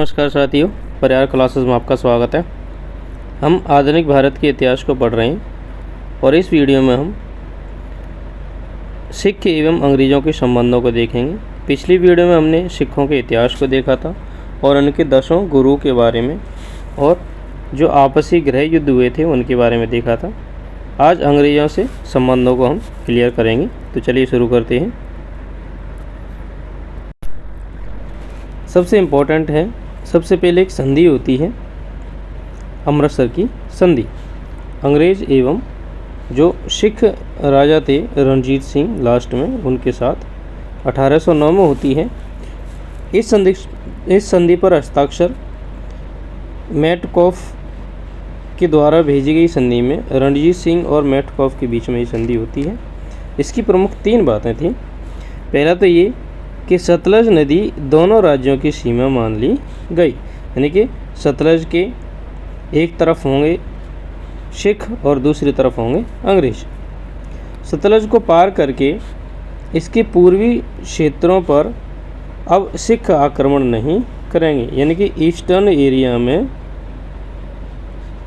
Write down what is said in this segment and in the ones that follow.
नमस्कार साथियों, परिहार क्लासेस में आपका स्वागत है। हम आधुनिक भारत के इतिहास को पढ़ रहे हैं और इस वीडियो में हम सिख एवं अंग्रेज़ों के संबंधों को देखेंगे। पिछली वीडियो में हमने सिखों के इतिहास को देखा था और उनके 10 गुरु के बारे में और जो आपसी गृह युद्ध हुए थे उनके बारे में देखा था। आज अंग्रेज़ों से संबंधों को हम क्लियर करेंगे। तो चलिए शुरू करते हैं। सबसे इम्पोर्टेंट है, सबसे पहले एक संधि होती है, अमृतसर की संधि। अंग्रेज़ एवं जो सिख राजा थे रणजीत सिंह लास्ट में, उनके साथ 1809 में होती है। इस संधि पर हस्ताक्षर मेटकॉफ के द्वारा भेजी गई संधि में रणजीत सिंह और मेटकॉफ के बीच में ये संधि होती है। इसकी प्रमुख 3 बातें थीं। पहला तो ये कि सतलज नदी दोनों राज्यों की सीमा मान ली गई, यानी कि सतलज के एक तरफ होंगे सिख और दूसरी तरफ होंगे अंग्रेज। सतलज को पार करके इसके पूर्वी क्षेत्रों पर अब सिख आक्रमण नहीं करेंगे, यानी कि ईस्टर्न एरिया में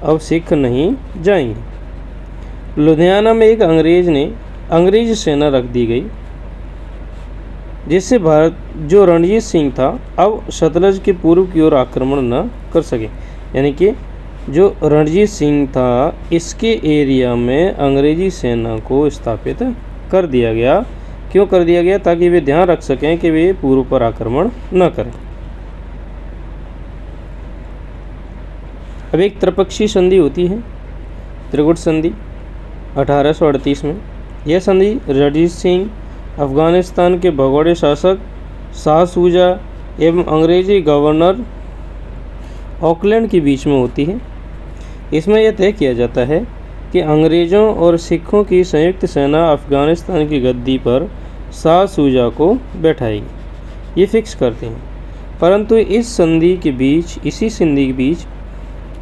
अब सिख नहीं जाएंगे। लुधियाना में एक अंग्रेज सेना रख दी गई, जिससे भारत जो रणजीत सिंह था अब सतलज के पूर्व की ओर आक्रमण न कर सके। यानी कि जो रणजीत सिंह था इसके एरिया में अंग्रेजी सेना को स्थापित कर दिया गया। क्यों कर दिया गया? ताकि वे ध्यान रख सकें कि वे पूर्व पर आक्रमण न करें। अब एक त्रिपक्षीय संधि होती है, त्रिगुट संधि 1838 में। यह संधि रणजीत सिंह, अफ़गानिस्तान के भगोड़े शासक शाह सूजा एवं अंग्रेजी गवर्नर ऑकलैंड के बीच में होती है। इसमें यह तय किया जाता है कि अंग्रेज़ों और सिखों की संयुक्त सेना अफ़गानिस्तान की गद्दी पर शाह सूजा को बैठाएगी, ये फिक्स करते हैं। परंतु इसी संधि के बीच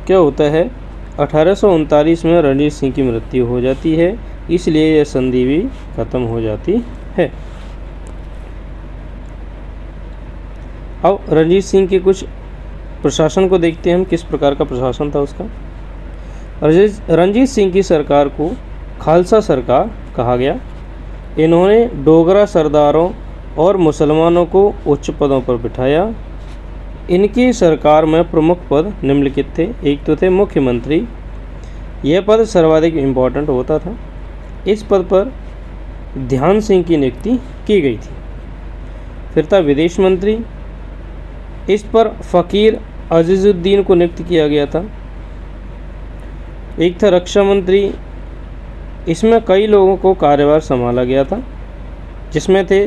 क्या होता है, 1839 में रणजीत सिंह की मृत्यु हो जाती है, इसलिए यह संधि भी खत्म हो जाती है। अब रणजीत सिंह के कुछ प्रशासन को देखते हैं हम, किस प्रकार का प्रशासन था उसका। रणजीत सिंह की सरकार को खालसा सरकार कहा गया। इन्होंने डोगरा सरदारों और मुसलमानों को उच्च पदों पर बिठाया। इनकी सरकार में प्रमुख पद निम्नलिखित थे। एक तो थे मुख्यमंत्री, यह पद सर्वाधिक इम्पोर्टेंट होता था। इस पद पर ध्यान सिंह की नियुक्ति की गई थी। फिर था विदेश मंत्री, इस पर फ़कीर अजीज़ुद्दीन को नियुक्त किया गया था। एक था रक्षा मंत्री, इसमें कई लोगों को कार्यभार संभाला गया था, जिसमें थे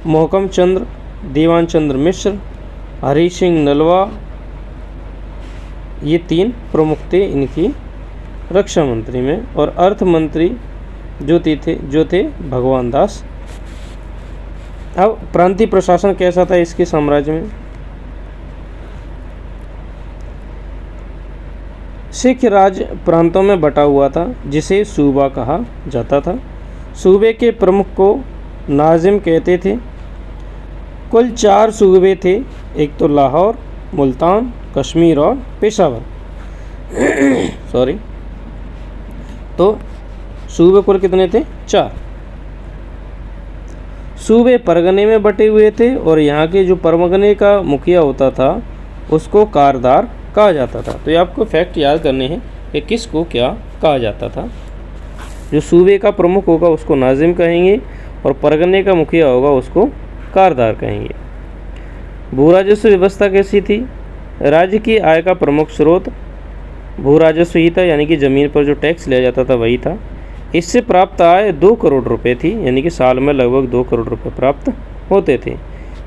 मोहकम चंद्र, दीवान चंद्र मिश्र, हरी सिंह नलवा। ये 3 प्रमुख थे इनकी रक्षा मंत्री में। और अर्थ मंत्री जो थे भगवान दास। अब प्रांतीय प्रशासन कैसा था इसके साम्राज्य में? सिख राज प्रांतों में बटा हुआ था, जिसे सूबा कहा जाता था। सूबे के प्रमुख को नाजिम कहते थे। कुल 4 सूबे थे, एक तो लाहौर, मुल्तान, कश्मीर और पेशावर। तो सूबे कुल कितने थे? 4। सूबे परगने में बटे हुए थे और यहाँ के जो परगने का मुखिया होता था उसको कारदार कहा जाता था। तो ये आपको फैक्ट याद करने हैं कि किसको क्या कहा जाता था। जो सूबे का प्रमुख होगा उसको नाजिम कहेंगे और परगने का मुखिया होगा उसको कारदार कहेंगे। भू राजस्व व्यवस्था कैसी थी? राज्य की आय का प्रमुख स्रोत भू राजस्व ही था, यानी कि ज़मीन पर जो टैक्स लिया जाता था वही था। इससे प्राप्त आय 2 करोड़ रुपए थी, यानी कि साल में लगभग 2 करोड़ रुपए प्राप्त होते थे,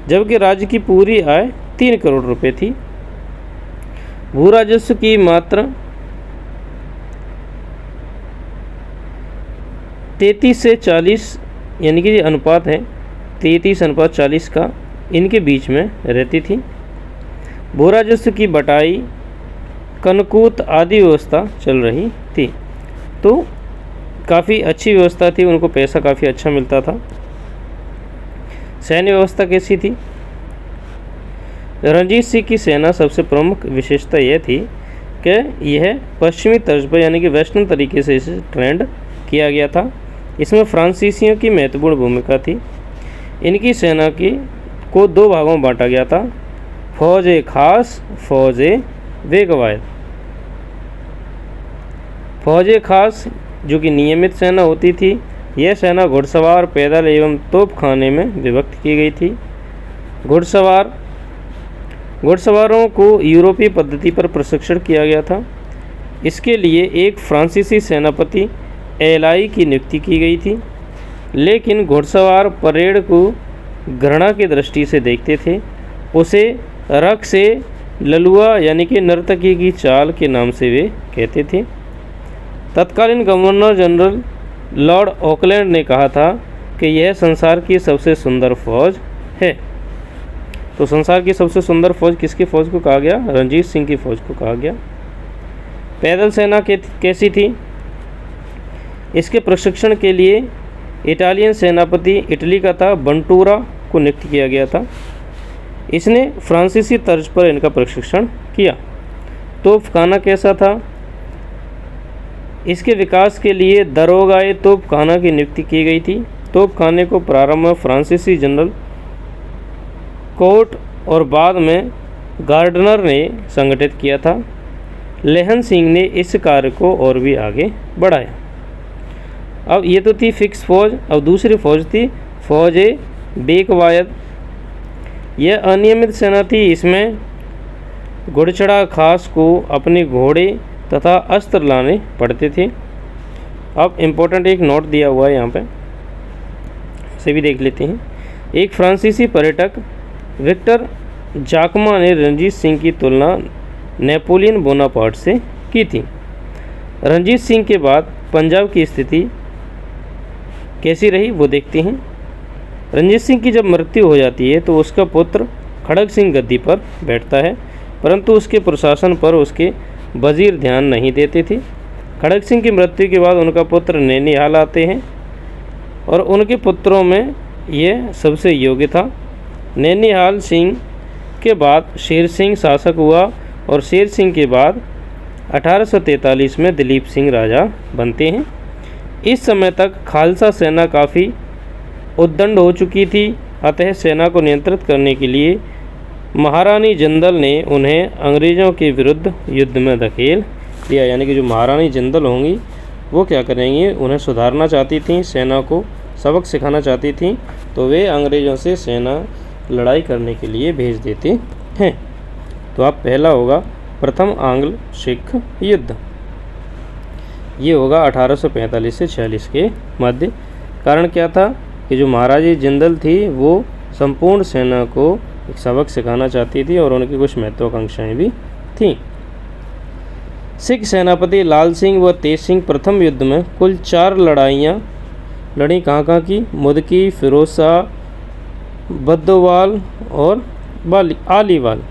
जबकि राज्य की पूरी आय 3 करोड़ रुपए थी। भू राजस्व की मात्रा 33 से 40, यानी कि अनुपात है 33:40 का इनके बीच में रहती थी। भू राजस्व की बटाई, कनकूत आदि व्यवस्था चल रही थी। तो काफ़ी अच्छी व्यवस्था थी, उनको पैसा काफ़ी अच्छा मिलता था। सैन्य व्यवस्था कैसी थी? रणजीत सिंह की सेना सबसे प्रमुख विशेषता यह थी कि यह पश्चिमी तर्ज पर यानी कि वेस्टर्न तरीके से इसे ट्रेंड किया गया था। इसमें फ्रांसीसियों की महत्वपूर्ण भूमिका थी। इनकी सेना को दो भागों में बांटा गया था, फौज ए खास, फौज ए बेकवायद। फौज ए खास जो कि नियमित सेना होती थी, यह सेना घुड़सवार, पैदल एवं तोपखाने में विभक्त की गई थी। घुड़सवारों को यूरोपीय पद्धति पर प्रशिक्षण किया गया था। इसके लिए एक फ्रांसीसी सेनापति एलाई की नियुक्ति की गई थी, लेकिन घुड़सवार परेड को घृणा की दृष्टि से देखते थे। उसे रक्स से ललुआ यानी कि नर्तकी की चाल के नाम से वे कहते थे। तत्कालीन गवर्नर जनरल लॉर्ड ऑकलैंड ने कहा था कि यह संसार की सबसे सुंदर फौज है। तो संसार की सबसे सुंदर फौज किसकी फौज को कहा गया? रणजीत सिंह की फौज को कहा गया। पैदल सेना कैसी थी? इसके प्रशिक्षण के लिए इटालियन सेनापति इटली का था बंटूरा को नियुक्त किया गया था। इसने फ्रांसीसी तर्ज पर इनका प्रशिक्षण किया। तोपखाना कैसा था? इसके विकास के लिए दरोगाए तोपखाना की नियुक्ति की गई थी। तोपखाने को प्रारंभ में फ्रांसीसी जनरल कोर्ट और बाद में गार्डनर ने संगठित किया था। लेहन सिंह ने इस कार्य को और भी आगे बढ़ाया। अब ये तो थी फिक्स फौज। अब दूसरी फौज थी फौज ए बेकवायद। यह अनियमित सेना थी। इसमें घुड़चढ़ा खास को अपने घोड़े तथा अस्त्र लाने पड़ते थे। अब इम्पोर्टेंट एक नोट दिया हुआ है यहाँ पे, से भी देख लेते हैं। एक फ्रांसीसी पर्यटक विक्टर जाकमा ने रणजीत सिंह की तुलना नेपोलियन बोनापार्ट से की थी। रणजीत सिंह के बाद पंजाब की स्थिति कैसी रही वो देखते हैं। रणजीत सिंह की जब मृत्यु हो जाती है तो उसका पुत्र खड़ग सिंह गद्दी पर बैठता है, परंतु उसके प्रशासन पर उसके वजीर ध्यान नहीं देते थे। खड़ग सिंह की मृत्यु के बाद उनका पुत्र नैनीहाल आते हैं और उनके पुत्रों में यह सबसे योग्य था। नैनीहाल सिंह के बाद शेर सिंह शासक हुआ और शेर सिंह के बाद 1843 में दिलीप सिंह राजा बनते हैं। इस समय तक खालसा सेना काफ़ी उद्दंड हो चुकी थी, अतः सेना को नियंत्रित करने के लिए महारानी जिंदल ने उन्हें अंग्रेज़ों के विरुद्ध युद्ध में धकेल दिया। यानी कि जो महारानी जिंदल होंगी वो क्या करेंगी, उन्हें सुधारना चाहती थी, सेना को सबक सिखाना चाहती थी, तो वे अंग्रेज़ों से सेना लड़ाई करने के लिए भेज देते हैं। तो अब पहला होगा प्रथम आंग्ल सिख युद्ध। ये होगा 1845 से 46 के मध्य। कारण क्या था कि जो महारानी जिंदल थी वो संपूर्ण सेना को एक सबक सिखाना चाहती थी और उनकी कुछ महत्वाकांक्षाएं भी थीं। सिख सेनापति लाल सिंह व तेज सिंह प्रथम युद्ध में कुल 4 लड़ाइयाँ लड़ी। कहाँ की? मुदकी, फिरोजशाह, बद्दोवाल और आलीवाल।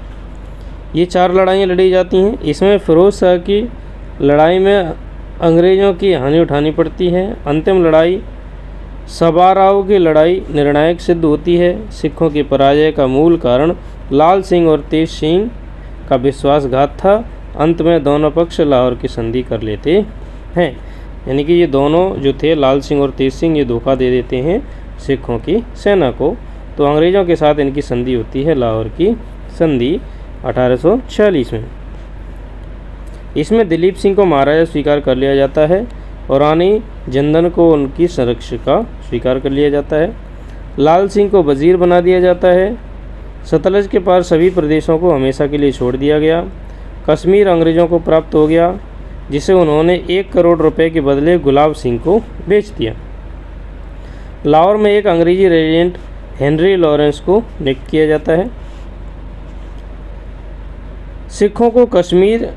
ये 4 लड़ाइयाँ लड़ी जाती हैं। इसमें फिरोजशाह की लड़ाई में अंग्रेज़ों की हानि उठानी पड़ती है। अंतिम लड़ाई सबाराव की लड़ाई निर्णायक सिद्ध होती है। सिखों की पराजय का मूल कारण लाल सिंह और तेज सिंह का विश्वासघात था। अंत में दोनों पक्ष लाहौर की संधि कर लेते हैं। यानी कि ये दोनों जो थे लाल सिंह और तेज सिंह, ये धोखा दे देते हैं सिखों की सेना को। तो अंग्रेज़ों के साथ इनकी संधि होती है, लाहौर की संधि 1846 में। इसमें दिलीप सिंह को महाराजा स्वीकार कर लिया जाता है और रानी जिंदल को उनकी संरक्षिका स्वीकार कर लिया जाता है। लाल सिंह को वजीर बना दिया जाता है। सतलज के पार सभी प्रदेशों को हमेशा के लिए छोड़ दिया गया। कश्मीर अंग्रेज़ों को प्राप्त हो गया, जिसे उन्होंने 1 करोड़ रुपए के बदले गुलाब सिंह को बेच दिया। लाहौर में एक अंग्रेजी रेजिडेंट हेनरी लॉरेंस को नियुक्त किया जाता है। सिखों को कश्मीर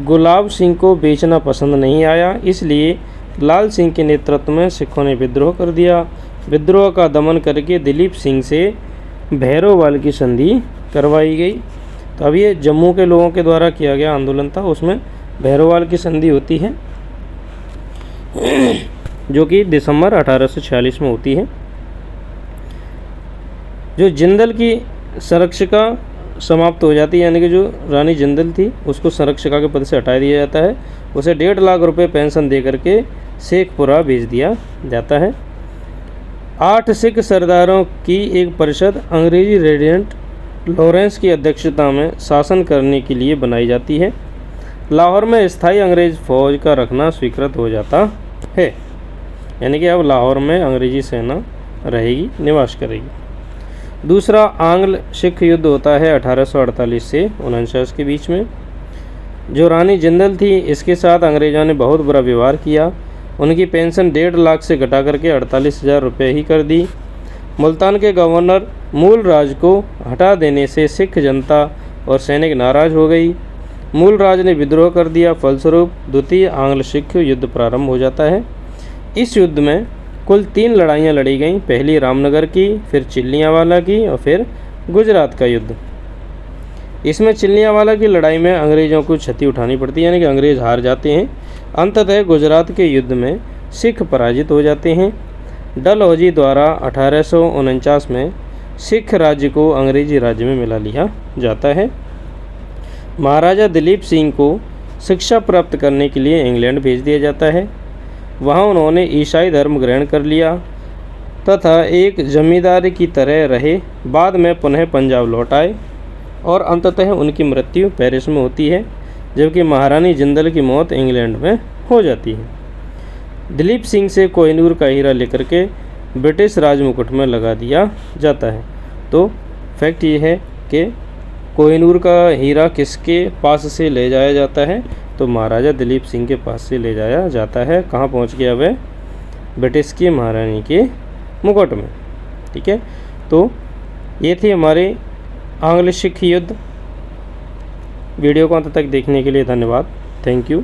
गुलाब सिंह को बेचना पसंद नहीं आया, इसलिए लाल सिंह के नेतृत्व में सिखों ने विद्रोह कर दिया। विद्रोह का दमन करके दिलीप सिंह से भैरोवाल की संधि करवाई गई। तो अब ये जम्मू के लोगों के द्वारा किया गया आंदोलन था, उसमें भैरोवाल की संधि होती है जो कि दिसंबर 1846 में होती है। जो जिंदल की संरक्षिका समाप्त हो जाती है, यानी कि जो रानी जिंदल थी उसको संरक्षिका के पद से हटा दिया जाता है। उसे 1.5 लाख रुपए पेंशन दे करके शेखपुरा भेज दिया जाता है। 8 सिख सरदारों की एक परिषद अंग्रेजी रेजिडेंट लॉरेंस की अध्यक्षता में शासन करने के लिए बनाई जाती है। लाहौर में स्थायी अंग्रेज फौज का रखना स्वीकृत हो जाता है, यानी कि अब लाहौर में अंग्रेजी सेना रहेगी, निवास करेगी। दूसरा आंग्ल सिख युद्ध होता है 1848 से 49 के बीच में। जो रानी जिंदल थी इसके साथ अंग्रेज़ों ने बहुत बुरा व्यवहार किया। उनकी पेंशन 1.5 लाख से घटा करके 48,000 रुपये ही कर दी। मुल्तान के गवर्नर मूल राज को हटा देने से सिख जनता और सैनिक नाराज़ हो गई। मूल राज ने विद्रोह कर दिया। फलस्वरूप द्वितीय आंग्ल सिख युद्ध प्रारंभ हो जाता है। इस युद्ध में कुल 3 लड़ाइयाँ लड़ी गईं। पहली रामनगर की, फिर चिल्लियांवाला की और फिर गुजरात का युद्ध। इसमें चिल्लियांवाला की लड़ाई में अंग्रेज़ों को क्षति उठानी पड़ती है, यानी कि अंग्रेज़ हार जाते हैं। अंततः गुजरात के युद्ध में सिख पराजित हो जाते हैं। डलहौजी द्वारा 1849 में सिख राज्य को अंग्रेजी राज्य में मिला लिया जाता है। महाराजा दिलीप सिंह को शिक्षा प्राप्त करने के लिए इंग्लैंड भेज दिया जाता है। वहाँ उन्होंने ईसाई धर्म ग्रहण कर लिया तथा एक जमींदार की तरह रहे। बाद में पुनः पंजाब लौट आए और अंततः उनकी मृत्यु पेरिस में होती है, जबकि महारानी जिंदल की मौत इंग्लैंड में हो जाती है। दिलीप सिंह से कोहिनूर का हीरा लेकर के ब्रिटिश राजमुकुट में लगा दिया जाता है। तो फैक्ट ये है कि कोहिनूर का हीरा किसके पास से ले जाया जाता है, तो महाराजा दिलीप सिंह के पास से ले जाया जाता है। कहाँ पहुँच गया वह? ब्रिटिश की महारानी के मुकुट में। ठीक है, तो ये थी हमारे आंग्ल सिख युद्ध। वीडियो को अंत तक देखने के लिए धन्यवाद। Thank you.